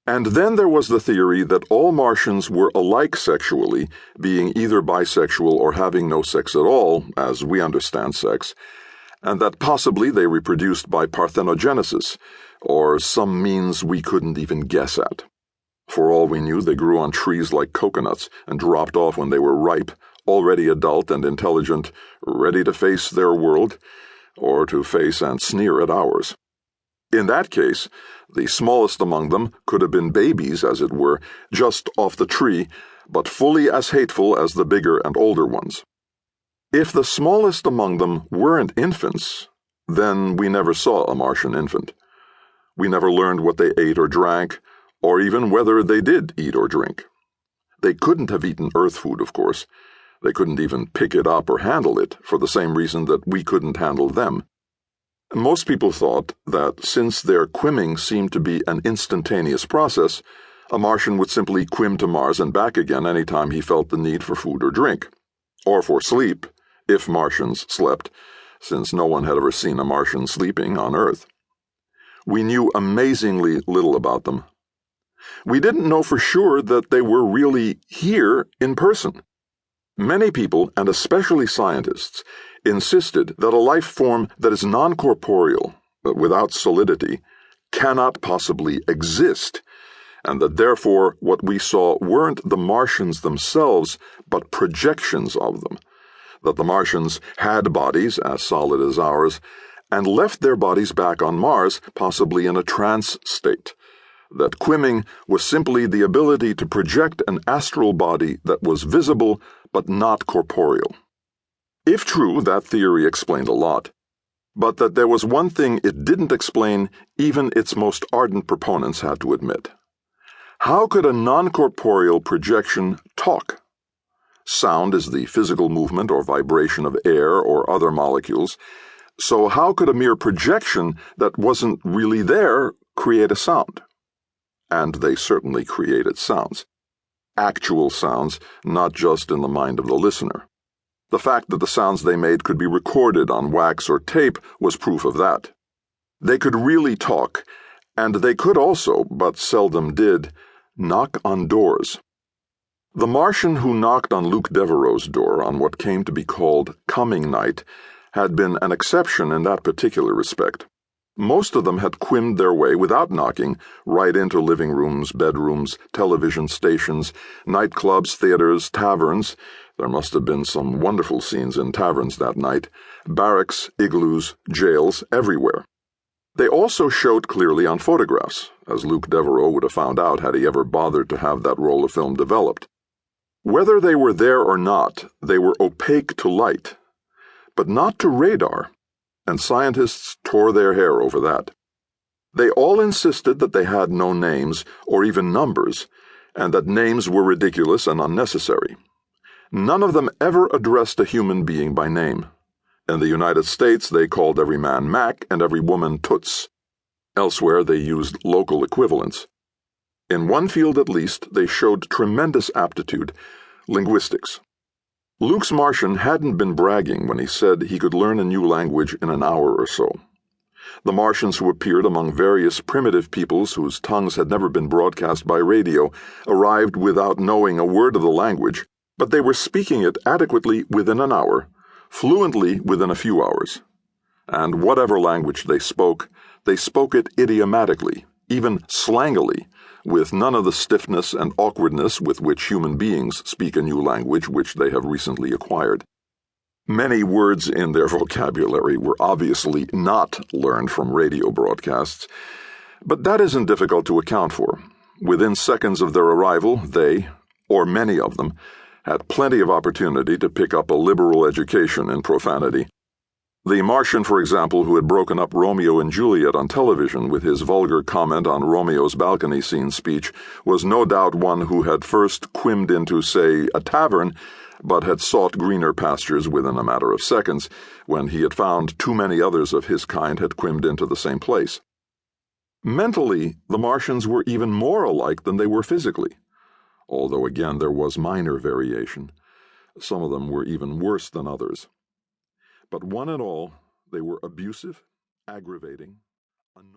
And then there was the theory that all Martians were alike sexually, being either bisexual or having no sex at all, as we understand sex, and that possibly they reproduced by parthenogenesis, or some means we couldn't even guess at. For all we knew, they grew on trees like coconuts and dropped off when they were ripe, already adult and intelligent, ready to face their world, or to face and sneer at ours. In that case, the smallest among them could have been babies, as it were, just off the tree, but fully as hateful as the bigger and older ones. If the smallest among them weren't infants, then we never saw a Martian infant. We never learned what they ate or drank, or even whether they did eat or drink. They couldn't have eaten Earth food, of course. They couldn't even pick it up or handle it, for the same reason that we couldn't handle them. Most people thought that since their quimming seemed to be an instantaneous process, a Martian would simply quim to Mars and back again any time he felt the need for food or drink, or for sleep, if Martians slept, since no one had ever seen a Martian sleeping on Earth. We knew amazingly little about them. We didn't know for sure that they were really here in person. Many people, and especially scientists, insisted that a life form that is non-corporeal, without solidity, cannot possibly exist, and that therefore what we saw weren't the Martians themselves, but projections of them, that the Martians had bodies as solid as ours, and left their bodies back on Mars, possibly in a trance state, that quimming was simply the ability to project an astral body that was visible but not corporeal. If true, that theory explained a lot, but that there was one thing it didn't explain, even its most ardent proponents had to admit. How could a non-corporeal projection talk? Sound is the physical movement or vibration of air or other molecules, so how could a mere projection that wasn't really there create a sound? And they certainly created sounds. Actual sounds, not just in the mind of the listener. The fact that the sounds they made could be recorded on wax or tape was proof of that. They could really talk, and they could also, but seldom did, knock on doors. The Martian who knocked on Luke Devereaux's door on what came to be called coming night had been an exception in that particular respect. Most of them had quimmed their way without knocking right into living rooms, bedrooms, television stations, nightclubs, theaters, taverns. There must have been some wonderful scenes in taverns that night, barracks, igloos, jails, everywhere. They also showed clearly on photographs, as Luke Devereaux would have found out had he ever bothered to have that roll of film developed. Whether they were there or not, they were opaque to light, but not to radar, and scientists tore their hair over that. They all insisted that they had no names or even numbers, and that names were ridiculous and unnecessary. None of them ever addressed a human being by name. In the United States, they called every man Mac and every woman Toots. Elsewhere, they used local equivalents. In one field at least, they showed tremendous aptitude: linguistics. Luke's Martian hadn't been bragging when he said he could learn a new language in an hour or so. The Martians who appeared among various primitive peoples whose tongues had never been broadcast by radio arrived without knowing a word of the language, but they were speaking it adequately within an hour, fluently within a few hours. And whatever language they spoke it idiomatically, even slangily, with none of the stiffness and awkwardness with which human beings speak a new language which they have recently acquired. Many words in their vocabulary were obviously not learned from radio broadcasts, but that isn't difficult to account for. Within seconds of their arrival, they, or many of them, had plenty of opportunity to pick up a liberal education in profanity. The Martian, for example, who had broken up Romeo and Juliet on television with his vulgar comment on Romeo's balcony scene speech, was no doubt one who had first quimmed into, say, a tavern, but had sought greener pastures within a matter of seconds, when he had found too many others of his kind had quimmed into the same place. Mentally, the Martians were even more alike than they were physically, although again there was minor variation. Some of them were even worse than others. But one and all, they were abusive, aggravating,